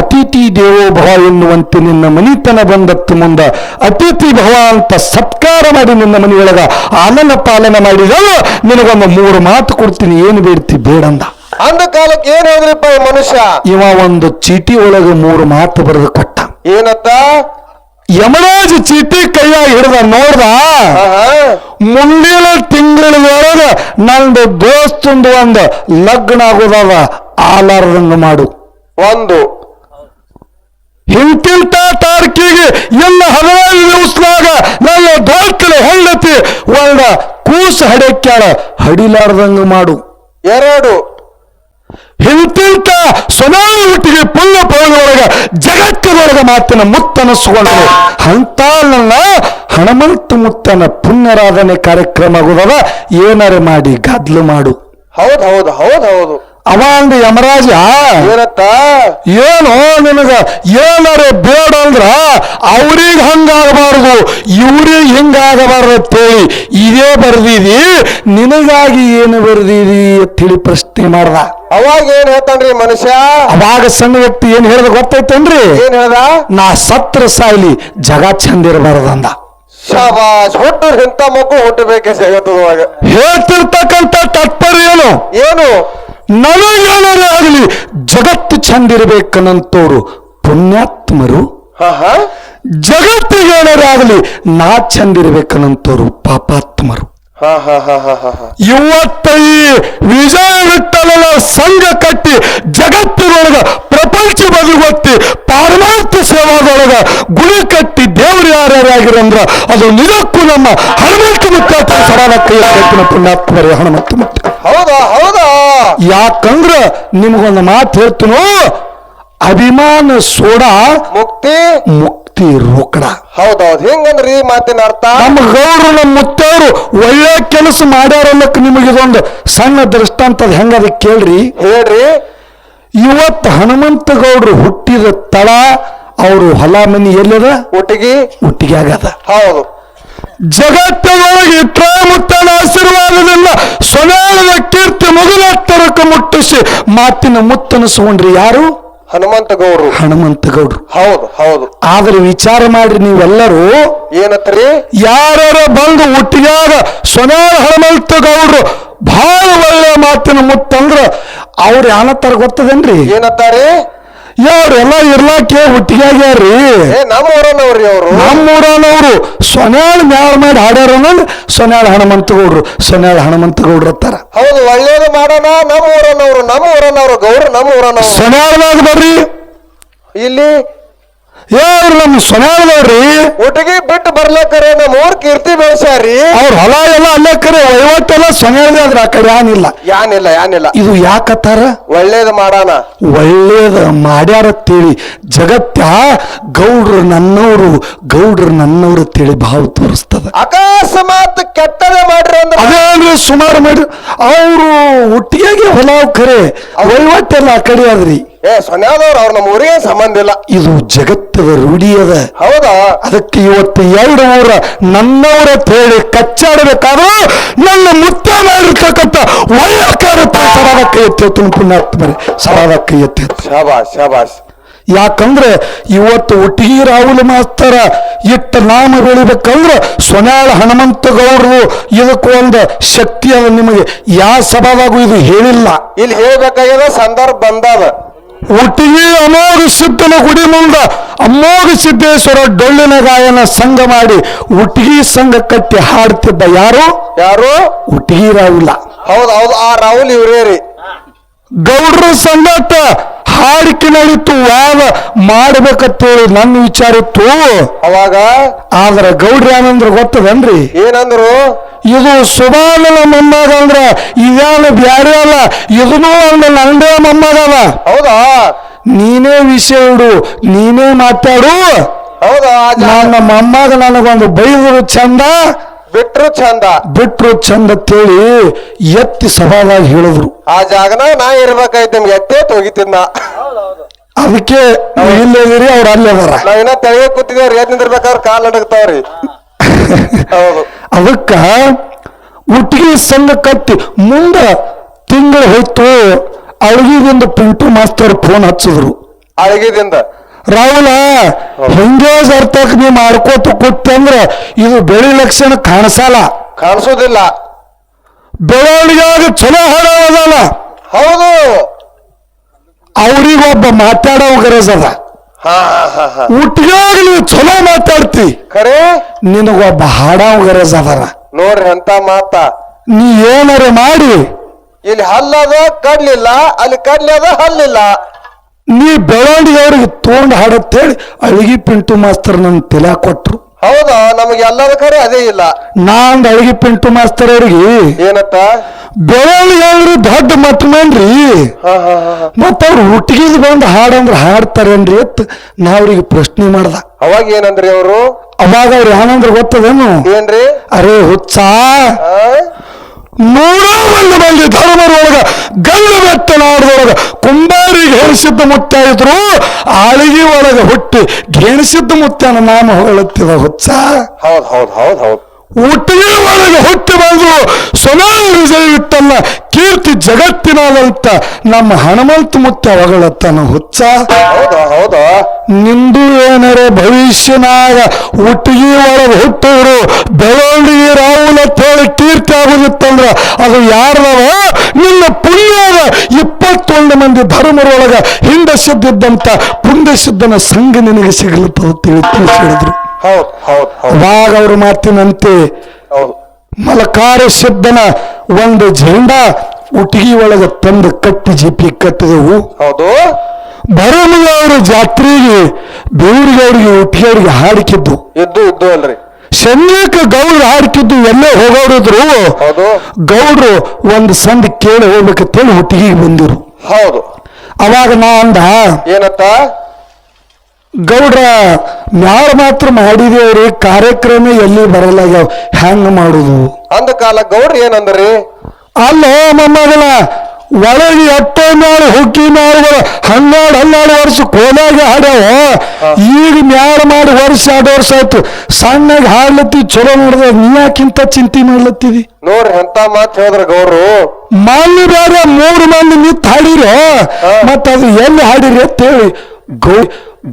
ಅತಿ ಅತಿಥಿ ದೇವೋ ಭವ ಎನ್ನುವಂತೆ ನಿನ್ನ ಮನಿತನ ಬಂದತ್ತು ಮುಂದ ಅತಿಥಿ ಭವ ಅಂತ ಸತ್ಕಾರ ಮಾಡಿ ನಿನ್ನ ಮನೆಯೊಳಗ ಆಲನ ಪಾಲನ ಮಾಡಿದವ ನಿನಗೊಂದು 3 ಮಾತು ಕೊಡ್ತೀನಿ, ಏನು ಬೇಡ್ತಿ ಬೇಡಂದ. ಅಂದ ಕಾಲಕ್ಕೆ ಏನ್ ಹೇಳಿದ್ರಿಪ್ಪ ಈ ಮನುಷ್ಯ? ಇವ ಒಂದು ಚೀಟಿ ಒಳಗೆ 3 ಮಾತು ಬರೆದು ಕೊಟ್ಟ. ಏನತ್ತ? ಯಮರಾಜ ಚೀಟಿ ಕೈಯಾಗಿ ಹಿಡ್ದ ನೋಡ್ದ, ಮುಂದಿನ ತಿಂಗಳೊಳಗ ನಂದು ದೋಸ್ತಂದು ಒಂದು ಲಗ್ನ ಆಗೋದವ, ಆಲಾರ್ದಂಗ ಮಾಡು. ಒಂದು ಇಂತಿಂತ ತಾರೀಕಿಗೆ ಎಲ್ಲ 15 ದಿವಸದಾಗ ನನ್ನ ದೋಸ್ತಲೆ ಹೆಂಡತಿ ಒಂದ ಕೂಸು ಹಡಕ್ಯಾಳ, ಹಡಿಲಾರ್ದಂಗ ಮಾಡು. 2 ಇಂತಿಂತ ಸೊನಾಳ ಹುಟ್ಟಿಗೆ ಪುಲ್ಲ ಪೌಳೊಳಗ ಜಗತ್ತಿನೊಳಗ ಮಾತಿನ ಮುತ್ತನಸ್ಕೊಂಡು ಅಂತ ನನ್ನ ಹನುಮಂತ ಮುತ್ತನ ಪುಣ್ಯರಾಧನೆ ಕಾರ್ಯಕ್ರಮ ಆಗುದವ, ಏನಾರ ಮಾಡಿ ಗದ್ಲು ಮಾಡು. ಹೌದ್ ಹೌದು ಹೌದ್ ಹೌದು. ಅವ ಅಂದ ಯಮರಾಜ, ಏನತ್ತ? ಏನೋ ನಿನಗ ಏನಾರ ಬೇಡ ಅಂದ್ರ ಅವ್ರಿಗೆ ಹಂಗಾಗಬಾರದು, ಇವ್ರಿಗೆ ಹಿಂಗಾಗಬಾರ್ದು ಅಂತೇಳಿ ಇದೇ ಬರ್ದಿದಿ, ನಿನಗಾಗಿ ಏನು ಬರ್ದಿದಿ ಅಂತೇಳಿ ಪ್ರಶ್ನೆ ಮಾಡ್ದ. ಅವಾಗ ಏನ್ ಹೇಳ್ತಾನ್ರಿ ಮನುಷ್ಯ? ಅವಾಗ ಸಣ್ಣ ವ್ಯಕ್ತಿ ಏನ್ ಹೇಳ್ದ ಗೊತ್ತೈತೇನ್ರಿ? ಏನ್ ಹೇಳ್ದ? ನಾ ಸತ್ರ ಸಾಯ್ಲಿ, ಜಗ ಚಂದ ಇರಬಾರ್ದಂದ. ಶಾಬಾಷ್, ಹುಟ್ಟೂರ್ ಇಂಥ ಮಕ್ಕಳು ಹುಟ್ಟಬೇಕೆ ಜಗತ್ತದೊಳಗ. ಹೇಳ್ತಿರ್ತಕ್ಕಂಥ ತಾತ್ಪರ್ಯ ಏನು? ಏನು? ನನಗೇನಾರೇ ಆಗಲಿ ಜಗತ್ತು ಚಂದಿರ್ಬೇಕನ್ನಂತವ್ರು ಪುಣ್ಯಾತ್ಮರು, ಜಗತ್ತಿಗೇನಾರೇ ಆಗಲಿ ನಾ ಚಂದಿರ್ಬೇಕನ್ನಂತವ್ರು ಪಾಪಾತ್ಮರು. ಇವತ್ತ ಈ ವಿಜಯ ವಿಠಲನ ಸಂಘ ಕಟ್ಟಿ ಜಗತ್ತಿನೊಳಗ ಪ್ರಪಂಚ ಬದಿಗೊತ್ತಿ ಪಾರಮಾರ್ಥ ಸೇವಾದೊಳಗ ಗುಡಿ ಕಟ್ಟಿ ದೇವ್ರು ಯಾರ್ಯಾರಾಗಿರಂದ್ರ ಅದು ನಿಜಕ್ಕೂ ನಮ್ಮ ಹನುಮಂತ ಮುತ್ತ ಸರಾನ ಕೈ ಕಟ್ಟಿನ ಪುಣ್ಯಾತ್ಮರೇ ಹನುಮಂತ ಮುತ್ತ. ಹೌದಾ ಹೌದಾ? ಯಾಕಂದ್ರ ನಿಮಗೊಂದು ಮಾತು ಹೇಳ್ತೀನೋ, ಅಭಿಮಾನ ಸೋಡಾ ಮುಕ್ತಿ ಮುಕ್ತಿ ರೋಕಡ. ಹೌದೌದು. ಹೆಂಗಂದ್ರಿ ಈ ಮಾತಿನ ಅರ್ಥ? ನಮ್ಮ ಗೌಡ್ರು ನಮ್ಮ ಮುತ್ತವರು ಒಳ್ಳೆ ಕೆಲಸ ಮಾಡ್ಯಾರಲ್ಲಕ್ಕೆ ನಿಮಗಿದೊಂದು ಸಣ್ಣ ದೃಷ್ಟಾಂತ ಹೆಂಗದ ಕೇಳ್ರಿ. ಹೇಳ್ರಿ. ಇವತ್ತು ಹನುಮಂತ ಗೌಡ್ರು ಹುಟ್ಟಿದ ತಳ ಅವರು ಹೊಲ ಮನಿ ಎಲ್ಲದ? ಒಟ್ಟಿಗೆ ಆಗದ. ಹೌದು. ಜಗತ್ತದೊಳಗೆ ಇಟ್ಟ ಮುತ್ತನ ಆಶೀರ್ವಾದದಿಂದ ಸೊನಾಳದ ಕೀರ್ತಿ ಮೊದಲತ್ತರಕ್ಕೆ ಮುಟ್ಟಿಸಿ ಮಾತಿನ ಮುತ್ತನಿಸ್ಕೊಂಡ್ರಿ ಯಾರು? ಹನುಮಂತ ಗೌಡ್ರು. ಹನುಮಂತ ಗೌಡ್ರು. ಹೌದು ಹೌದು. ಆದ್ರೆ ವಿಚಾರ ಮಾಡ್ರಿ ನೀವೆಲ್ಲರೂ, ಏನತ್ರಿ? ಯಾರು ಬಂದು ಒಟ್ಟಿಗಾಗ ಸೊನಾಳ ಹನುಮಂತ ಗೌಡ್ರು ಬಹಳ ಒಳ್ಳೆ ಮಾತಿನ ಮುತ್ತಂದ್ರ ಅವ್ರು ಯಾನತ್ತಾರ ಗೊತ್ತದೇನ್ರಿ? ಏನತ್ತಾರೆ? ಯಾವ್ರೆಲ್ಲ ಇರ್ಲಾಕೆ ಹುಟ್ಟಿಗ್ಯಾರ್ರಿ, ನಮ್ಮೂರನವ್ರಿ ಅವರು. ನಮ್ಮೂರನವ್ರು ಸೊನ್ಯಾಳ ಮ್ಯಾಳ ಮಾಡಿ ಹಾಡ್ಯಾರ ಸೊನ್ಯಾಳ ಹನುಮಂತ ಗೌಡ್ರು, ಸೊನ್ಯಾಳ ಹನುಮಂತ ಗೌಡ್ರು ಅಂತಾರ. ಹೌದು, ಒಳ್ಳೇದು ಮಾಡೋಣ. ನಮ್ಮೂರನವ್ರು ಗೌಡ್ರು ನಮ್ಮೂರನವ್ರು. ಸೊನ್ಯಾಳದಾಗ ಬರ್ರಿ, ಇಲ್ಲಿ ಯಾರು ನಮ್ಮ ಸೊನ್ಯಾಳದವ್ರಿ ಒಟ್ಟಿಗೆ ಬಿಟ್ಟು ಬರ್ಲಕ್ಕರೆ ನಮ್ಮ ಊರ್ ಕೀರ್ತಿ ಬೆಳೆಸ್ಯಾರಿ. ಅವ್ರ ಹೊಲ ಎಲ್ಲ ಅಲ್ಲೇ ಕರೆ ವಹಿವಟ್ಟೆಲ್ಲ ಸೊನ್ಯಾಳದೇ ಆದ್ರ ಆ ಕಡೆ ಯಾನಿಲ್ಲ. ಇದು ಯಾಕತ್ತಾರ? ಒಳ್ಳೇದು ಮಾಡೋಣ. ಒಳ್ಳೇದ ಮಾಡ್ಯಾರತ್ತೇಳಿ ಜಗತ್ತ ಗೌಡ್ರು ನನ್ನವ್ರು ಅಂತೇಳಿ ಭಾವ ತೋರಿಸ್ತದ. ಅಕಸ್ಮಾತ್ ಕೆಟ್ಟದೇ ಮಾಡ್ರಿ ಅಂದ್ರೆ ಅದೇ ಸುಮಾರು ಮಾಡ್ರಿ. ಅವರು ಒಟ್ಟಿಗೆ ಹೊಲ ಖರೆ ವಹಿವಟ್ಟೆಲ್ಲ ಆ ಕಡೆ ಆದ್ರಿ. ಸೊನ್ಯಾದವ್ರು ಅವ್ರ ನಮ್ಮ ಊರಿಗೆ ಸಂಬಂಧ ಇಲ್ಲ. ಇದು ಜಗತ್ತದ ರೂಢಿ ಅದ. ಹೌದಾ? ಅದಕ್ಕೆ ಇವತ್ತು 2 ಊರ ನನ್ನವರ ಹೇಳಿ ಕಚ್ಚಾಡಬೇಕಾದ್ರೂ ನನ್ನ ಮುತ್ತ ಮಾಡಿರ್ತಕ್ಕಂಥ ಒಳ್ಳೆ ಕಾರ್ಯಕ್ಕೆ ಸರಾದ ಕೈ ಎತ್ತಿ ಪುಣ್ಯಾತ್ಮರೇ, ಸರಾದ ಕೈ ಎತ್ತಿ. ಶಾಬಾಷ್. ಯಾಕಂದ್ರೆ ಇವತ್ತು ಒಟ್ಟಿಗೆ ರಾಹುಲ್ ಮಾಸ್ತರ ಇಟ್ಟ ನಾಮ ಬೆಳಿಬೇಕಂದ್ರೆ ಸೊನ್ಯಾಳ ಹನುಮಂತ ಗೌಡ್ರು ಇದಕ್ಕೊಂದು ಶಕ್ತಿ ಅದ. ನಿಮಗೆ ಯಾವ ಸಭಾದಾಗೂ ಇದು ಹೇಳಿಲ್ಲ, ಇಲ್ಲಿ ಹೇಳ್ಬೇಕಾಗ್ಯದ, ಸಂದರ್ಭ ಬಂದದ. ಒಟ್ಟಿಗೆ ಅಮೋಘ ಸಿದ್ಧನ ಗುಡಿ ಮುಂದ ಅಮೋಘ ಸಿದ್ದೇಶ್ವರ ಡೊಳ್ಳಿನ ಗಾಯನ ಸಂಘ ಮಾಡಿ ಒಟ್ಟಿಗೆ ಸಂಘ ಕಟ್ಟಿ ಹಾಡ್ತಿದ್ದ ಯಾರು? ಒಟ್ಟಿಗೆ ರಾಹುಲ. ಹೌದು, ಆ ರಾಹುಲ್ ಇವ್ರೇ ರೀ. ಗೌಡ್ರ ಸಂಗಟ ಹಾಡಿಕೆ ನಡೀತು, ವಾದ ಮಾಡ್ಬೇಕಂತೇಳಿ ನನ್ನ ವಿಚಾರ ಇತ್ತು ಅವಾಗ. ಆದ್ರ ಗೌಡ್ರ ಏನಂದ್ರ ಗೊತ್ತದನ್ರಿ? ಏನಂದ್ರು? ಇದು ಸುಬಾನನ ಮೊಮ್ಮಗ ಅಂದ್ರ ಇದೇನು ಬ್ಯಾರೆ ಅಲ್ಲ, ಇದನ್ನೂ ಒಂದು ನಂದೇ ಮೊಮ್ಮಗದ. ಹೌದಾ? ನೀನೇ ವಿಷಯ ಇಡು, ನೀನೇ ಮಾತಾಡು. ಹೌದಾ? ನನ್ನ ಮೊಮ್ಮಗ ನನಗೊಂದು ಬೈದ್ರು ಚಂದ, ಬಿಟ್ರು ಚಂದ ಅಂತೇಳಿ ಎತ್ತಿ ಸಭಾದಾಗ ಹೇಳಿದ್ರು. ಆ ಜಾಗನ ನಾ ಇರ್ಬೇಕಾಯ್ತು, ನಿಮ್ಗೆ ಎತ್ತೇ ಹೋಗಿತ್ತಿನ. ಅದಕ್ಕೆ ಇಲ್ಲಿರಿ ಅವ್ರು ಅಲ್ಲದಾರ. ನಾವಿನ್ನ ತೆಳಗೆ ಕೂತಿದ್ದೇವ್ರಿ, ಎದ್ ನಿಂದಿರ್ಬೇಕಾದ್ರೆ ಕಾಲ್ ನಡಗ್ತಾವ್ರಿ. ಹೌದು. ಅದಕ್ಕ ಒಟ್ಟಿಗೆ ಸಂಘ ಕಟ್ಟಿ ಮುಂದ ತಿಂಗಳು ಹೋಯ್ತು. ಅಳಗಿದಿಂದ ಪಿಂಟು ಮಾಸ್ತರ್ ಫೋನ್ ಹಚ್ಚಿದ್ರು. ಅಳಗಿದಿಂದ ರಾಹುಲ ಹಿಂಗೆ ಜರ್ತಕ್ ನೀ ಮಾಡ್ಕೋತ ಕೊಟ್ಟೆ ಅಂದ್ರ ಇದು ಬೆಳಿ ಲಕ್ಷಣ ಕಾಣಿಸಲ್ಲ, ಕಾಣಿಸೋದಿಲ್ಲ. ಬೆಳವಣಿಗೆಯಾಗ ಚಲೋ ಹಾಡೋದಲ್ಲ. ಹೌದು, ಅವ್ರಿಗೊಬ್ಬ ಮಾತಾಡೋ ಗರಜ್ ಅದ. ಹುಟ್ಟಿಗಾಗ ನೀವು ಚಲೋ ಮಾತಾಡ್ತಿ, ಖರೆ ನಿನಗೊಬ್ಬ ಹಾಡೋ ಗರಜ್ ಅದರ. ನೋಡ್ರಿ ಅಂತ ಮಾತ. ನೀ ಏನಾರ ಮಾಡಿ ಇಲ್ಲಿ ಹಲ್ಲದ ಕಡ್ಲಿಲ್ಲ, ಅಲ್ಲಿ ಕಡ್ಲದ ಹಲ್ಲಿಲ್ಲ. ನೀ ಬೆಳವಣಿಗೆ ಅವ್ರಿಗೆ ತಗೊಂಡು ಹಾಡತ್ತೇಳಿ ಅಳಗಿ ಪಿಂಟು ಮಾಸ್ತರ್ ನನ್ ತೆಲ ಕೊಟ್ರು. ಹೌದಾ, ನಮಗೆ ಎಲ್ಲದ ಖರೆ ಅದೇ ಇಲ್ಲ. ನಾನ್ ಅಳಗಿ ಪಿಂಟು ಮಾಸ್ತರ್ ಅವ್ರಿಗೆ ಏನತ್ತ ಬೆಳವಣಿಗೆ ಅವ್ರಿ ದೊಡ್ಡ ಮಟ್ಮನ್ರಿ, ಮತ್ತ ಅವ್ರು ಹುಟ್ಟಿಗೆ ಬಂದು ಹಾಡಂದ್ರ ಹಾಡ್ತಾರೇನ್ರಿ ಅಂತ ನಾ ಅವ್ರಿಗೆ ಪ್ರಶ್ನೆ ಮಾಡ್ದ. ಅವಾಗ ಏನಂದ್ರಿ ಅವರು? ಅವಾಗ ಅವ್ರು ಏನಂದ್ರ ಗೊತ್ತದೇನು? ಏನ್ರಿ? ಅರೇ ಹುಚ್ಚ, 101 ಮಂದಿ ಧರ್ಮರೊಳಗ ಗಲ್ಲು ಬೆಟ್ಟನಾಡದೊಳಗ ಕುಂಬಾರಿಗೆ ಹೇರಿಸಿದ್ದ ಮುತ್ತ ಇದ್ರು, ಆಳಿಗೆ ಒಳಗ ಹುಟ್ಟಿ ಗೆಣಿಸಿದ್ದ ಮುತ್ತನ ನಾಮ ಹೊಗಳತ್ತಿದ ಹುಚ್ಚ. ಹೌದ್ ಹೌದ್ ಹೌದ್ ಹೌದ್. ಹುಟ್ಟಿಗೆ ಒಳಗೆ ಹುಟ್ಟಿ ಬಂದ್ರು ಸೊನಾಲ್ ವಿಜಯ ಇತ್ತಲ್ಲ, ಕೀರ್ತಿ ಜಗತ್ತಿನಾದಂತ ನಮ್ಮ ಹನುಮಂತ ಮುತ್ತ ಹೊಗಳತ್ತನ ಹುಚ್ಚ. ಹೌದಾ ಹೌದಾ. ನಿಂದು ಏನಾರ ಭವಿಷ್ಯನಾಗ ಹುಟ್ಟಿಗೆ ಒಳಗೆ ಹುಟ್ಟಿದ್ರು ಬೆಳವಣಿಗೆ ರಾಹುಲ್ ಅಂತ ಹೇಳಿ ಕೀರ್ತಿ ಆಗುದಿತ್ತಂದ್ರ ಅದು ಯಾರದವ? ನಿನ್ನ ಪುಣ್ಯದ 21 ಮಂದಿ ಧರ್ಮರೊಳಗ ಹಿಂದಸಿದ್ದಂತ ಪುಣ್ಯ ಸಿದ್ಧನ ಸಂಘ ನಿನಗೆ ಸಿಗಲತ್ತದ ತಿಳಿಸಿದ್ರು. ಹೌದ್ ಹೌದ್ ಹೌದ್. ಅವಾಗ ಅವ್ರ ಮಾತಿನಂತೆ ಮಲಕಾರ ಸಿದ್ಧನ ಒಂದು ಜೆಂಡಾ ಉಟ್ಟಿಗೆ ಒಳಗ ತಂದು ಕಟ್ಟಿ ಜಿಪಿ ಕಟ್ಟಿದೆವು. ಹೌದು. ಬರಲಿಗೆ ಅವರು ಜಾತ್ರೆಗೆ ಬೇವರಿಗೆ ಅವ್ರಿಗೆ ಒಟ್ಟಿಗೆ ಹಾಡಿಕಿದ್ದು ಇದ್ದು ಇದ್ದು ಅಲ್ರಿ. ಶನಿಕ ಗೌಡ್ರು ಹಾಡ್ಕಿದ್ದು ಎಲ್ಲೇ ಹೋಗೋಡಿದ್ರು ಗೌಡ್ರು ಒಂದು ಸಂದ್ ಕೇಳಿ ಹೋಗ್ಬೇಕಂತೇಳಿ ಒಟ್ಟಿಗೆ ಬಂದಿರು. ಹೌದು. ಅವಾಗ ನಾ ಅಂದ, ಏನತ್ತ? ಗೌಡ್ರ ಮ್ಯಾಳ ಮಾತ್ರ ಮಾಡಿದೇವ್ರಿ, ಕಾರ್ಯಕ್ರಮ ಎಲ್ಲಿ ಬರಲಾಗ್ಯಾವ, ಹೆಂಗ ಮಾಡುದು ಅಂದ ಕಾಲ ಗೌಡ್ರು ಏನಂದ್ರಿ? ಅಲ್ಲ ಮೊಮ್ಮಗನ ಒಳಗೆ ಎಟ್ಟೋ ಮ್ಯಾಳ ಹುಕ್ಕಿ ಮ್ಯಾಳಗಳು 12 ವರ್ಷ ಕೋಲಾಗೆ ಹಾಡ್ಯಾವ. ಈಗ ಮ್ಯಾಳ ಮಾಡಿ ವರ್ಷ 2 ವರ್ಷ ಆಯ್ತು, ಸಣ್ಣಗೆ ಹಾಡ್ಲತ್ತಿ ಚಲೋ ನೋಡ್ದ, ನೀ ಯಾಕಿಂತ ಚಿಂತೆ ಮಾಡ್ಲತ್ತಿದಿ? ನೋಡ್ರಿ ಎಂತ ಮಾತು ಹೇಳಿದ್ರ ಗೌಡ್ರು. ಮಾಲಿ ಬೇರೆ 3 ಮಂದಿ ನಿಂತು ಹಾಡಿರೋ, ಮತ್ತ ಅದು ಎಲ್ಲಿ ಹಾಡಿರಿ ಅಂತೇಳಿ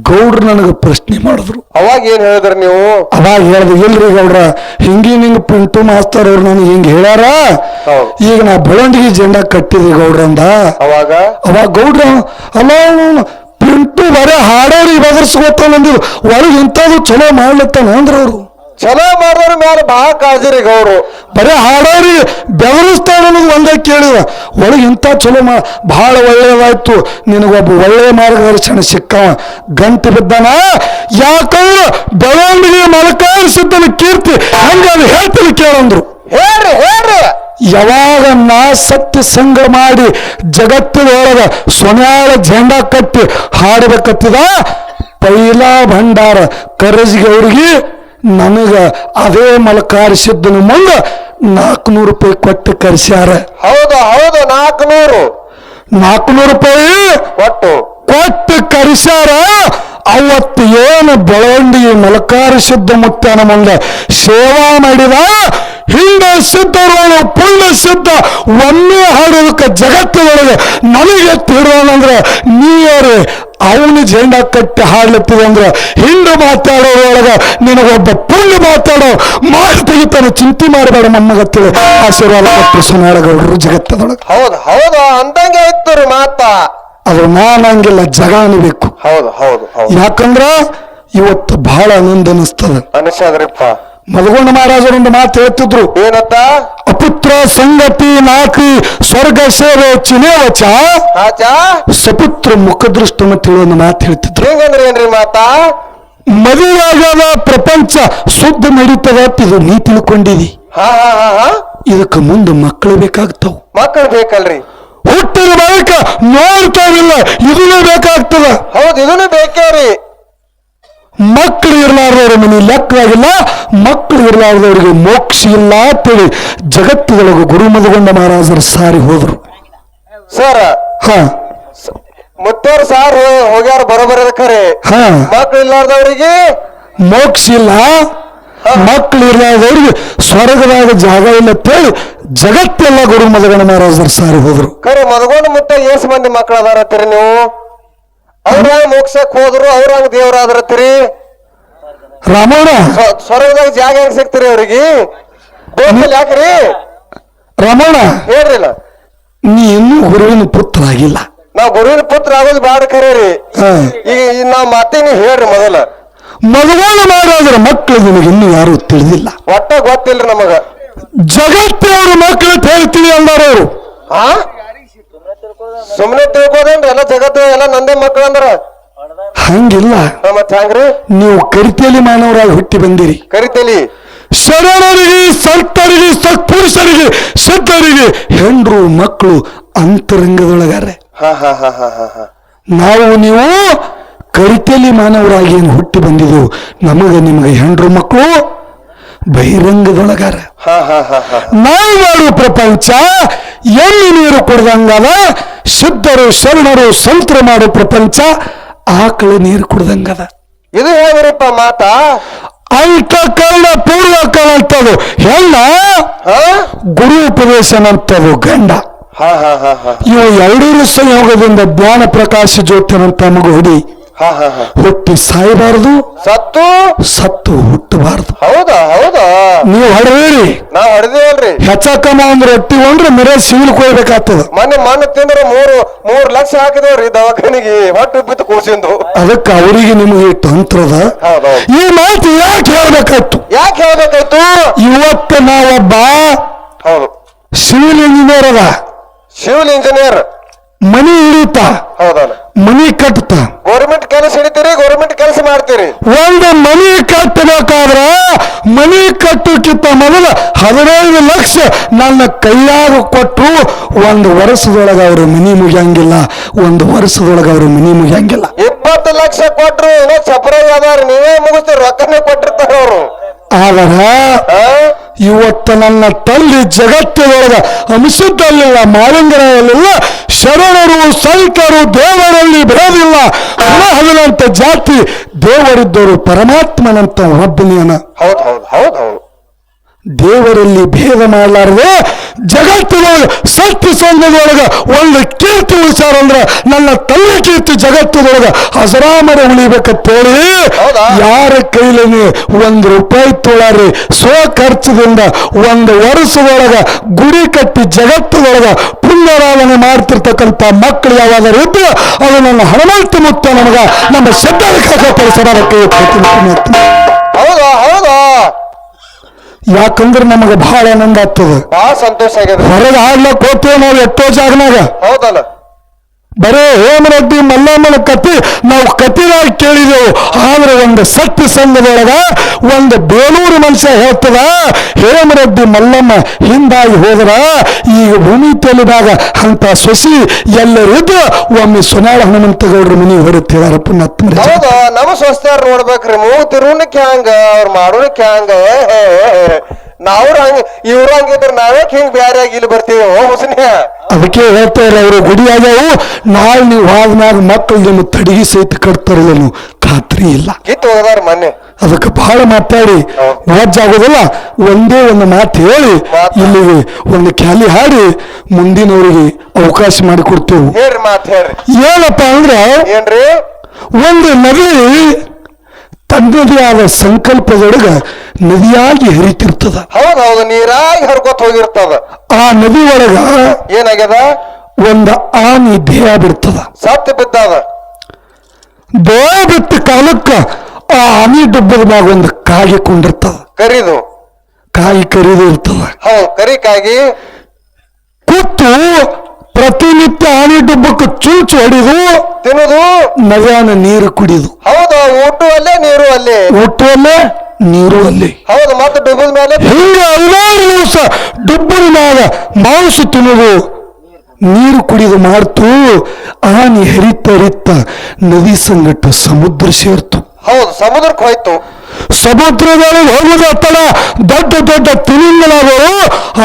ಗೌಡ್ರು ನನಗೆ ಪ್ರಶ್ನೆ ಮಾಡಿದ್ರು. ಅವಾಗ ಏನ್ ಹೇಳಿದ್ರಿ ನೀವು? ಅವಾಗ ಹೇಳ್ದೆ, ಇಲ್ರಿ ಗೌಡ್ರ ಹಿಂಗಿಂಗ್ ಪಿಂಟು ಮಾಸ್ತರ್ ಅವ್ರು ನನಗೆ ಹಿಂಗ ಹೇಳ್ಯಾರ, ಈಗ ನಾ ಬೆಳವಣಿಗೆ ಜೆಂಡಾ ಕಟ್ಟಿದೆ ಗೌಡ್ರಂದ. ಅವಾಗ ಗೌಡ್ರ ಅಲ್ಲ ಪಿಂಟು ಬರೇ ಹಾಡೋರಿಗೆ ಬದರ್ಸ್ಕೊತಾನಂದಿದ್ರು, ಒಳಗೆ ಇಂಥದ್ದು ಚಲೋ ಮಾಡ್ಲತ್ತಾನ ಅಂದ್ರ ಅವ್ರು. ಚಲೋ ಮಾಡಿದ್ರ ಮ್ಯಾಲ ಬಹಳ ಕಾಳಜಿರಿ ಗೌಡ್ರು. ಬರೇ ಹಾಡೋರಿಗೆ ಬೆದರಿಸ್ತಾನ ಅನ್ನೋದು ಒಂದೇ ಕೇಳಿದ, ಒಳಗೆ ಇಂಥ ಚಲೋ ಬಹಳ ಒಳ್ಳೆಯದಾಯ್ತು, ನಿನಗೊಬ್ಬ ಒಳ್ಳೆಯ ಮಾರ್ಗದರ್ಶನ ಸಿಕ್ಕವ, ಗಂಟೆ ಬಿದ್ದಾನ. ಯಾಕಂದ್ರೆ ಬೆಳವಣಿಗೆ ಮಲಕಾರಿಸಿದ್ದನ ಕೀರ್ತಿ ಹಂಗ ಅದು ಹೇಳ್ತೀನಿ ಕೇಳಂದ್ರು. ಹೇಳ್ರಿ ಹೇಳ್ರಿ. ಯಾವಾಗ ನಾ ಸತ್ಯ ಸಂಘ ಮಾಡಿ ಜಗತ್ತಿನೊಳಗ ಸೊನ್ಯಾಳ ಜೆಂಡಾ ಕಟ್ಟಿ ಹಾಡಬೇಕತ್ತಿದ, ಪೈಲಾ ಭಂಡಾರ ಕರಜಿಗೆ ಅವ್ರಿಗೆ ನನಗ ಅದೇ ಮಲಕಾರಿಸಿದ್ದನ ಮುಂದ 400 ರೂಪಾಯಿ ಕೊಟ್ಟು ಕರೆಸ್ಯಾರ. ಹೌದು ಹೌದು, 400 ರೂಪಾಯಿ ಕೊಟ್ಟು ಕರೆಸ್ಯಾರ. ಅವತ್ತು ಏನು ಬೆಳವಣಿಗೆ ಮಲಕಾರಿಸಿದ್ದ ಮುತ್ತನ ಮುಂದೆ ಸೇವಾ ಮಾಡಿದ ಹಿಂದೆ ಸಿದ್ಧರು ಪುಣ್ಯ ಸಿದ್ಧ ಒಮ್ಮೆ ಹಾಡೋದಕ್ಕೆ ಜಗತ್ತಿನೊಳಗೆ ನನಗೆ ತಿಳುವಂದ್ರೆ ನೀರೇ ಅವನು ಜೆಂಡಾ ಕಟ್ಟಿ ಹಾಡ್ಲತ್ತಿದೆ ಅಂದ್ರೆ ಹಿಂದೆ ಮಾತಾಡೋದ್ರೊಳಗ ನಿನಗೊಬ್ಬ ಪುಣ್ಯ ಮಾತಾಡೋ ಮಾಡಿ ತೆಗಿತಾನೆ, ಚಿಂತೆ ಮಾಡಬೇಡ ನಮ್ಮಗತ್ತೇಳಿ ಆಶೀರ್ವಾದ ಕೊಟ್ಟು ಸುನಾಳಗೌಡರು ಜಗತ್ತದೊಳಗೆ. ಹೌದು ಹೌದು ಅಂದಂಗೆ ಇತ್ತು ಮಾತ. ಅದು ನಾನಂಗಿಲ್ಲ, ಜಗ ಅನ್ಬೇಕು. ಹೌದು ಹೌದು. ಯಾಕಂದ್ರ ಇವತ್ತು ಬಹಳ ಆನಂದ ಅನಿಸ್ತದ. ಅನಿಸ್ತಾದ್ರಿಪ್ಪ. ಮಲಗೊಂಡ ಮಹಾರಾಜರೊಂದು ಮಾತು ಹೇಳ್ತಿದ್ರು, ಏನತ್ತ? ಅಪುತ್ರ ಸಂಗತಿ ನಾಕಿ ಸ್ವರ್ಗ ಸೇವೆ ಚಿನೇವಚ ಸಪುತ್ರ ಮುಖದೃಷ್ಟ ಅಂತ ಹೇಳಿ ಒಂದು ಮಾತು ಹೇಳ್ತಿದ್ರು. ಏನ್ರಿ ಮಾತಾ? ಮದುವೆಯಾಗದ ಪ್ರಪಂಚ ಶುದ್ಧ ನಡೀತದ ಇದು ನೀ ತಿಳ್ಕೊಂಡಿದಿ. ಇದಕ್ಕೆ ಮುಂದೆ ಮಕ್ಕಳು ಬೇಕಾಗ್ತಾವ. ಮಕ್ಕಳು ಬೇಕಲ್ರಿ? ಹುಟ್ಟಿದ ಬಳಿಕ ನೋಡ್ತಾವಿಲ್ಲ, ಇದನ್ನೇ ಬೇಕಾಗ್ತದ. ಹೌದು, ಇದನ್ನು ಬೇಕೇ ರೀ. ಮಕ್ಕಳು ಇರ್ಲಾರ್ದವ್ರ ಮನೆ ಲೆಕ್ಕವಾಗಿಲ್ಲ, ಮಕ್ಕಳು ಇರ್ಲಾರ್ದವ್ರಿಗೆ ಮೋಕ್ಷ ಇಲ್ಲ ಅಂತೇಳಿ ಜಗತ್ತಿನೊಳಗೆ ಗುರು ಮದಗೊಂಡ ಮಹಾರಾಜರು ಸಾರಿ ಹೋದ್ರು. ಸರ್ ಮುತ್ತೇರು ಸಾರ್ ಹೋಗ್ಯಾರ ಬರೋಬರದ ಖರೆ. ಮಕ್ಕಳು ಇರ್ಲಾರ್ದವ್ರಿಗೆ ಮೋಕ್ಷ ಇಲ್ಲ, ಮಕ್ಕಳು ಇರ್ಲಾರ್ದವ್ರಿಗೆ ಸ್ವರ್ಗದಾಗ ಜಾಗ ಇಲ್ಲ ಅಂತೇಳಿ ಜಗತ್ತೆಲ್ಲ ಗುರು ಮದಗೊಂಡ ಮಹಾರಾಜರು ಸಾರಿ ಹೋದ್ರು. ಖರೆ ಮದಗೊಂಡ ಮುತ್ತ ಎಷ್ಟು ಮಂದಿ ಮಕ್ಕಳು ಅದಾರ ಅಂತೀರಿ ನೀವು? ಅವ್ರ ಮೋಕ್ಷಕ್ ಹೋದ್ರು ಅವ್ರಂಗ ದೇವ್ರಾದ್ರತ್ರಿ ರಾಮಣ್ಣ ಸ್ವರ್ಗದಾಗ ಜಾಗ ಹೆಂಗ್ ಸಿಗ್ತೀರಿ ಅವ್ರಿಗೆ ಬೋಸಲ್ ಯಾಕ್ರಿ ರಾಮಣ್ಣ ಹೇಳ್ರಿಲ್ಲ ನೀ ಇನ್ನೂ ಗುರುವಿನ ಪುತ್ರ ಆಗಿಲ್ಲ. ನಾವ್ ಗುರುವಿನ ಪುತ್ರ ಆಗೋದು ಬಾಡ ಕರೀರಿ. ಈಗ ನಾವ್ ಮತ್ತೆ ನೀವು ಹೇಳ್ರಿ ಮದುವೆ ಮಾಡೋದ್ರ ಮಕ್ಕಳು ನಿಮಗೆ ಇನ್ನೂ ಯಾರು ತಿಳಿದಿಲ್ಲ. ಒಟ್ಟ ಗೊತ್ತಿಲ್ರಿ ನಮಗ. ಜಗತ್ತವ್ರ ಮಕ್ಕಳು ಹೇಳ್ತೀವಿ ಅಂದಾರವ್ರು. ಸುಮ್ನೆ ತಿಳ್ಕೋದೇನ್ರಿ ಎಲ್ಲ ಜಗತ್ತು ಎಲ್ಲ ನಂದೇ ಮಕ್ಕಳು ಅಂದ್ರ ಹಂಗಿಲ್ಲ. ಮತ್ ಹಂಗ್ರಿ ನೀವು ಕರಿತೇಲಿ ಮಾನವರಾಗಿ ಹುಟ್ಟಿ ಬಂದಿರಿ. ಕರಿತೇಲಿ ಶರಣರಿಗೆ ಸಂತರಿಗೆ ಸತ್ಪುರುಷರಿಗೆ ಸಿದ್ಧರಿಗೆ ಹೆಂಡ್ರು ಮಕ್ಕಳು ಅಂತರಂಗದೊಳಗಾರೆ. ನಾವು ನೀವು ಕರಿತೇಲಿ ಮಾನವರಾಗಿ ಏನು ಹುಟ್ಟಿ ಬಂದಿದ್ದೆವು. ನಮಗೆ ನಿಮಗೆ ಹೆಂಡ್ರು ಮಕ್ಕಳು ಬಹಿರಂಗದೊಳಗಾರ. ನಾವು ಮಾಡುವ ಪ್ರಪಂಚ ಎಲ್ಲಿ ನೀರು ಕುಡ್ದಂಗದ. ಸಿದ್ಧರು ಶರಣರು ಸಂತರು ಮಾಡೋ ಪ್ರಪಂಚ ಆಕಳ ನೀರು ಕುಡ್ದಂಗದ. ಇದು ಹೇಗ್ರಿಪ್ಪ ಮಾತಾ? ಅಂತ ಕಾಲ ಪೂರ್ವ ಕಾಲ ಅಂತದು ಹೆಣ್ಣ, ಗುರು ಉಪದೇಶನಂತದು ಗಂಡ. ಇವು ಎರಡೂ ಸಂಯೋಗದಿಂದ ಜ್ಞಾನ ಪ್ರಕಾಶ ಜ್ಯೋತಿನಂತ ಮಗು ಹುಡಿ ಹುಟ್ಟಿ ಸಾಯಬಾರದು, ಸತ್ತು ಹುಟ್ಟಬಾರದು. ಹೌದಾ? ನೀವು ಹೊಡೆದಿರಿ, ನಾವ್ ಹೊಡೆದೇವಲ್ರಿ. ಹೆಚ್ಚಕಮ್ಮ ಅಂದ್ರೆ ರೊಟ್ಟಿ ಉಂಡ್ರೆ ಮಿರ ಸಿವಿಲ್ ಕೊಯ್ಬೇಕಾಗ್ತದ. ಮಣ್ಣು ತಿಂದ್ರೆ 3 ಲಕ್ಷ ಹಾಕಿದೇವ್ರಿ ದವಾಖಾನಿಗೆ ಹೊಟ್ಟು ಬಿತ್ತು ಕೂಸಿಂದು. ಅದಕ್ಕೆ ಅವರಿಗೆ ನಿಮಗೆ ತಂತ್ರದ ಈ ಮಾತು ಯಾಕೆ ಹೇಳ್ಬೇಕಾಯ್ತು? ಇವತ್ತು ನಾವೊಬ್ಬ ಸಿವಿಲ್ ಇಂಜಿನಿಯರ್ ಅದ. ಸಿವಿಲ್ ಇಂಜಿನಿಯರ್ ಮನಿ ಹಿಡಿತ, ಮನಿ ಕಟ್ತ, ಗೌರ್ಮೆಂಟ್ ಕೆಲಸ ಹಿಡಿತೀರಿ, ಗೌರ್ಮೆಂಟ್ ಕೆಲಸ ಮಾಡ್ತೀರಿ. ಒಂದು ಮನಿ ಕಟ್ಟಬೇಕಾದ್ರ ಮನಿ ಕಟ್ಟಕ್ಕಿಂತ ಮೊದಲು 15 ಲಕ್ಷ ನನ್ನ ಕೈಯಾಗ ಕೊಟ್ಟು 1 ವರ್ಷದೊಳಗ ಅವರು ಮನಿ ಮುಗಿಯಂಗಿಲ್ಲ. 1 ವರ್ಷದೊಳಗ ಅವರು ಮನಿ ಮುಗಿಯಂಗಿಲ್ಲ. 20 ಲಕ್ಷ ಕೊಟ್ರು ಏನೋ ಸಪ್ರೈಸ್ ಅದಾರ, ನೀವೇ ಮುಗಿಸ್ತೀರಿ, ರೊಕ್ಕನೇ ಕೊಟ್ಟಿರ್ತಾರ ಅವರು. ಆದ್ರ ಇವತ್ತು ನನ್ನ ತಲ್ಲಿ ಜಗತ್ತಿನೊಳಗ ಅಂಶದಲ್ಲಿಲ್ಲ, ಮಾಲಿಂಗರಲ್ಲಿಲ್ಲ, ಶರಣರು ಸಂತರು ದೇವರಲ್ಲಿ ಭೇದಿಲ್ಲ. ಹದಿನಂತ ಜಾತಿ ದೇವರಿದ್ದರು, ಪರಮಾತ್ಮನಂತ ಒಬ್ಬನೇನ. ಹೌದು. ದೇವರಲ್ಲಿ ಭೇದ ಮಾಡಲಾರದೆ ಜಗತ್ತಿನೊಳಗ ಸತ್ಯ ಸಂಘದೊಳಗ ಒಂದು ಕೀರ್ತಿ ಉಳಿಸಾರಂದ್ರ ನನ್ನ ತಲೆ ಕೀರ್ತಿ ಜಗತ್ತಿನೊಳಗ ಅಜರಾಮರ ಉಳಿಬೇಕಂತೇಳಿ ಯಾರ ಕೈಲಿ 1 ರೂಪಾಯಿ ತೊಳಾರಿ ಸ್ವ ಖರ್ಚದಿಂದ 1 ವರ್ಷದೊಳಗ ಗುಡಿ ಕಟ್ಟಿ ಜಗತ್ತಿನೊಳಗ ಪುಣ್ಯರಾಧನೆ ಮಾಡ್ತಿರ್ತಕ್ಕಂಥ ಮಕ್ಕಳು ಯಾವಾದರೂ ಇದ್ರೆ ಅದು ನನ್ನ ಹನುಮಂತ ಮುತ್ತ ನಮಗ ನಮ್ಮ ಶಬ್ದ ಪರಿಸರಕ್ಕೆ. ಹೌದಾ? ಯಾಕಂದ್ರೆ ನಮಗೆ ಬಹಳ ಆನಂದ ಆಗ್ತದೆ, ಬಹಳ ಸಂತೋಷ ಆಗ್ಯದ. ಹೊರಗೆ ಆಡ್ಲಕ್ ಹೋಗ್ತೇವೆ ನಾವು ಎಷ್ಟೋ ಜಾಗನಾಗ. ಹೌದಲ್ಲ, ಬರೇ ಹೇಮರೆಡ್ಡಿ ಮಲ್ಲಮ್ಮನ ಕತಿ ನಾವು ಕತಿನಾಗಿ ಕೇಳಿದೆವು. ಆದ್ರೆ ಒಂದು ಸತ್ಯ ಸಂಘದೊಳಗ ಒಂದು ಬೇಲೂರು ಮನುಷ್ಯ ಹೇಳ್ತದ, ಹೇಮರೆಡ್ಡಿ ಮಲ್ಲಮ್ಮ ಹಿಂದಾಗಿ ಹೋದ್ರ ಈಗ ಭೂಮಿ ತೆಲಿದಾಗ ಅಂತ ಸೊಸಿ ಎಲ್ಲರಿದ್ದು ಒಮ್ಮೆ ಸೊನಾಳ ಹನುಮಂತಗೌಡ್ರ ಮನಿ ಹೊರತಿದಾರ. ಪುಣ್ಯಾತ್ಮ ಹೌದು, ನಮ್ಮ ಸ್ವಸ್ಥ್ಯಾರ ನೋಡ್ಬೇಕ್ರಿ. ಮೂಗು ತಿರುವನಕ್ಕೆ ಹಂಗ, ಅವ್ರ ಮಾಡೋಣಕ್ಕೆ ಹಂಗ, ನಾವ್ರ ಹಂಗ ಇವ್ರ ಹಂಗಿದ್ರ ನಾವ್ಯಾಕೆ ಹಿಂಗ್ ಬ್ಯಾರೆ ಆಗಿ ಇಲ್ಲಿ ಬರ್ತೀವಿ ಹುಸನ್ಯ. ಅದಕ್ಕೆ ಹೇಳ್ತಾರೆ ಅವರು ಗುಡಿ ಆಗ್ಯಾವು, ನಾಳೆ ನೀವು ಆದ್ಮ್ಯಾಗ ಮಕ್ಕಳು ನಿಮ್ಮ ತಡಿಗೆ ಸಹಿತ ಕಟ್ತಾರಲ್ಲ ಖಾತ್ರಿ ಇಲ್ಲ. ಕಿತ್ತು ಹೋದಾರ ಮೊನ್ನೆ. ಅದಕ್ಕೆ ಬಹಳ ಮಾತಾಡಿ ಆಗೋದಿಲ್ಲ. ಒಂದೇ ಒಂದು ಮಾತು ಹೇಳಿ ಇಲ್ಲಿಗೆ ಒಂದು ಖ್ಯಾಲಿ ಹಾಡಿ ಮುಂದಿನವರಿಗೆ ಅವಕಾಶ ಮಾಡಿಕೊಡ್ತೇವೆ. ಹೇಳ್ರಿ ಮಾತು ಹೇಳ್ರಿ. ಏನಪ್ಪ ಅಂದ್ರೆ ಏನ್ರಿ, ಒಂದು ನದಿ ತನ್ನದೇ ಆದ ಸಂಕಲ್ಪದೊಳಗ ನದಿಯಾಗಿ ಹರಿತಿರ್ತದ. ಹೌದೌದು, ನೀರಾಗಿ ಹರ್ಕೋತ್ ಹೋಗಿರ್ತದ. ಆ ನದಿ ಒಳಗ ಏನಾಗ್ಯದ, ಒಂದು ಆನಿ ದೇಹ ಬಿಡ್ತದ. ಸತ್ತು ಬಿದ್ದದ. ದೇಹ ಬಿಟ್ಟ ಕಾಲಕ್ಕ ಆ ಆನಿ ಡುಬ್ಬದ ಮ್ಯಾಗ ಒಂದು ಕಾಗಿ ಕೊಂಡಿರ್ತದ. ಕರಿದು ಕಾಯಿ ಕರಿದು ಇರ್ತದ. ಹೌದು, ಕರಿಕಾಗಿ ಕೂತು ಪ್ರತಿನಿತ್ಯ ಆನಿ ಡುಬ್ಬಕ್ಕೆ ಚೂಚು ಹೊಡಿದು ತಿನ್ನುದು, ನದಿಯಾನ ನೀರು ಕುಡಿದು. ಹೌದು, ಊಟ ಅಲ್ಲೇ ನೀರು ಅಲ್ಲೇ, ಊಟ ಅಲ್ಲೇ ನೀರು ಅಲ್ಲಿ. ಹೌದು, ಮತ್ತೆ ಡುಬ್ಬದ ಮೇಲೆ ಹಿಂಗ 16 ದಿವಸ ಡುಬ್ಬದ ಮ್ಯಾಗ ಮಾಂಸ ತಿನ್ನುದು, ನೀರು ಕುಡಿದು ಮಾಡ್ತು. ಆನಿ ಹರಿತ ನದಿ ಸಂಗಟ ಸಮುದ್ರ ಸೇರ್ತು. ಹೌದು, ಸಮುದ್ರಕ್ಕೆ ಹೋಯ್ತು. ಸಮುದ್ರದಲ್ಲಿ ಹೋಗುದ ತಡ ದೊಡ್ಡ ತಿಮಿಂಗಲಾದವರು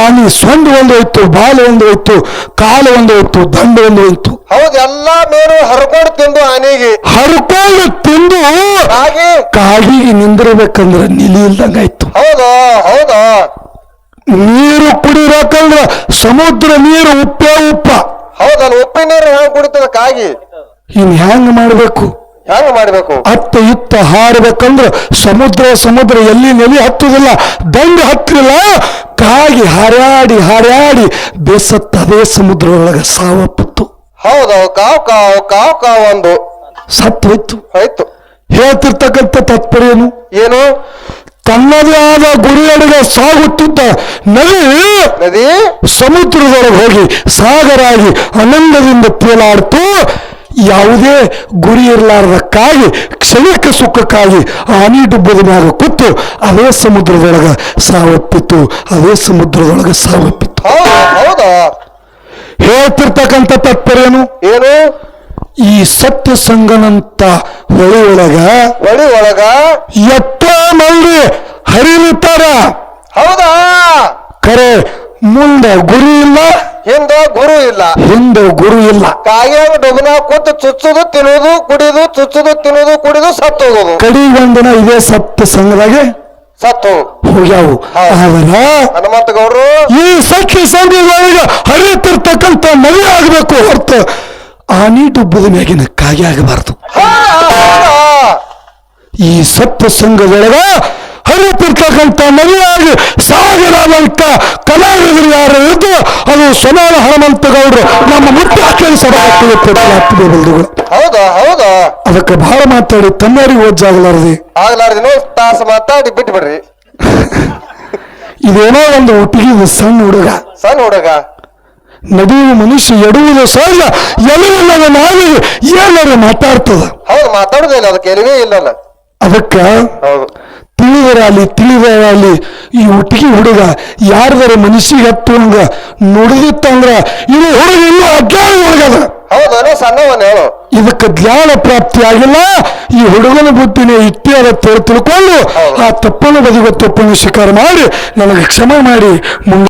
ಆನಿ ಸೊಂಡು ಒಂದು ಹೋಯ್ತು, ಬಾಲು ಒಂದು ಹೋಯ್ತು, ಕಾಲು ಒಂದು ಹೋಯ್ತು, ದಂಡ ಒಂದು ಹೋಯ್ತು. ಹೌದು, ಎಲ್ಲಾ ಮೇರು ಹರ್ಕೊಂಡು ತಿಂದು ಆನೆಗೆ ಹರ್ಕೊಂಡು ತಿಂದು ಕಾಡಿಗೆ ನಿಂದಿರ್ಬೇಕಂದ್ರೆ ನಿಲಿ ಇಲ್ದಂಗಾಯ್ತು. ಹೌದು, ನೀರು ಕುಡಿಬೇಕಂದ್ರ ಸಮುದ್ರ ನೀರು ಉಪ್ಪ. ಹೌದಲ್ಲ, ಉಪ್ಪಿನ ನೀರು ಹೆಂಗ್ ಕುಡಿತದ ಕಾಗಿ? ಇನ್ ಹೆಂಗ್ ಮಾಡ್ಬೇಕು? ಹೆಂಗ್ ಮಾಡ್ಬೇಕು? ಅತ್ತ ಇತ್ತ ಹಾರಬೇಕಂದ್ರ ಸಮುದ್ರ ಎಲ್ಲಿ ನೆಲೆ ಹತ್ತುದಿಲ್ಲ, ದಂಡ ಹತ್ತಿಲ್ಲ. ಕಾಗಿ ಹಾರಾಡಿ ಹಾರಾಡಿ ಬೇಸತ್ತ ಅದೇ ಸಮುದ್ರದೊಳಗ ಸಾವಪ್ಪಿತ್ತು. ಹೌದೌದು, ಕಾವ್ ಒಂದು ಸತ್ತು ಹೋಯ್ತು. ಆಯ್ತು. ಹೇಳ್ತಿರ್ತಕ್ಕಂಥ ತಾತ್ಪರ್ಯನು ಏನು? ತನ್ನದೇ ಆದ ಗುರಿಯಡೆಗೆ ಸಾಗುತ್ತಿದ್ದ ನದಿ ಸಮುದ್ರದೊಳಗೆ ಹೋಗಿ ಸಾಗರಾಗಿ ಆನಂದದಿಂದ ತೇಲಾಡ್ತು. ಯಾವುದೇ ಗುರಿ ಇರಲಾರ್ದಕ್ಕಾಗಿ ಕ್ಷಣಿಕ ಸುಖಕ್ಕಾಗಿ ಆನಿ ಡುಬ್ಬದ ಮ್ಯಾಗ ಕೂತು ಅದೇ ಸಮುದ್ರದೊಳಗ ಸಾವಪ್ಪಿತ್ತು. ಅದೇ ಸಮುದ್ರದೊಳಗ ಸಾವಪ್ಪಿತ್ತು. ಹೌದಾ? ಹೇಳ್ತಿರ್ತಕ್ಕಂಥ ತಾತ್ಪರ್ಯನು ಏನು? ಈ ಸತ್ಯ ಸಂಗನಂತ ಹೊಳಿ ಒಳಗ ಎಷ್ಟೋ ಮಂದಿ ಹರಿಯುತ್ತಾರ. ಹೌದಾ? ಖರೆ ಮುಂದೆ ಗುರಿ ಇಲ್ಲ, ಹಿಂದೆ ಗುರು ಇಲ್ಲ. ಕಾಯಾಗ ಡೊಬನ ಕೂತು ಚುಚ್ಚುದು ತಿನ್ನುವುದು ಕುಡಿದು, ಚುಚ್ಚುದು ತಿನ್ನುವುದು ಕುಡಿದು ಸತ್ತು ಹೋಗುದು. ಕಡಿಗೊಂದಿನ ಇದೇ ಸತ್ಯ ಸಂಘದಾಗೆ ಸತ್ತು ಹೋಗ್ಯಾವು. ಆದ್ರೆ ಹನುಮಂತ ಗೌಡ್ರು ಈ ಸತ್ಯ ಸಂಘದೊಳಗೆ ಹರಿಯುತ್ತಿರ್ತಕ್ಕಂಥ ನದಿ ಆಗ್ಬೇಕು ಹೊರತು ಆನಿ ಡುಬ್ಬದ ಮ್ಯಾಗಿನ ಕಾಗೆ ಆಗಬಾರದು. ಈ ಸತ್ಯ ಸಂಘದೊಳಗ ಹರಿಯುತ್ತಿರ್ತಕ್ಕಂಥ ನದಿಯಾಗಿ ಸಾಗರಾದಂತ ಕಲಾವಿದರು ಯಾರು ಇದ್ದು ಅದು ಸೋನಾಳ ಹನುಮಂತ ಗೌಡ್ರು ನಮ್ಮ ಮುಖ್ಯ ಹೌದಾ? ಅದಕ್ಕೆ ಬಹಳ ಮಾತಾಡಿ ತಮ್ಮರಿಗೆ ಆಗ್ಲಾರ್ದಿನೋ ತಾಸು ಮಾತಾಡಿ ಬಿಟ್ಟು ಬಿಡ್ರಿ. ಇದೇನೋ ಒಂದು ಹುಟ್ಟಿಗೆ ಸಣ್ಣ ಹುಡುಗ ನದಿಯು ಮನುಷ್ಯ ಎಡುವುದು ಸಹಜ, ಎಲ್ಲಿಲ್ಲದ ನಾವಿಗೆ ಏನಾರು ಮಾತಾಡ್ತದ. ಹೌದು, ಮಾತಾಡುದಿಲ್ಲ, ಅದಕ್ಕೆ ಎಲ್ಲಿವೇ ಇಲ್ಲಲ್ಲ. ಅದಕ್ಕ ತಿಳಿದರಾಲಿ ಈ ಹುಟ್ಟಿಗೆ ಹುಡುಗ ಯಾರ್ದಾರ ಮನುಷ್ಯಗೆ ಹತ್ತು ಹಂಗ ನುಡಿದಿತ್ತಂದ್ರ ಇದು ಹುಡುಗ ಇನ್ನೂ ಅಜ್ಞಾನ ಹುಡುಗದ. ಹೌದು, ಸಣ್ಣವನ್ ಹೇಳು. ಇದಕ್ಕೆ ಜ್ಞಾನ ಪ್ರಾಪ್ತಿ ಆಗಿಲ್ಲ. ಈ ಹುಡುಗನ ಬುದ್ಧಿನೇ ಇಟ್ಟೆ ಅದ ತಿಳ್ಕೊಂಡು ಆ ತಪ್ಪನ್ನು ಬದಿಗೊತ್ತು ತಪ್ಪನ್ನು ಸ್ವೀಕಾರ ಮಾಡಿ ನನಗೆ ಕ್ಷಮೆ ಮಾಡಿ ಮುಂದೆ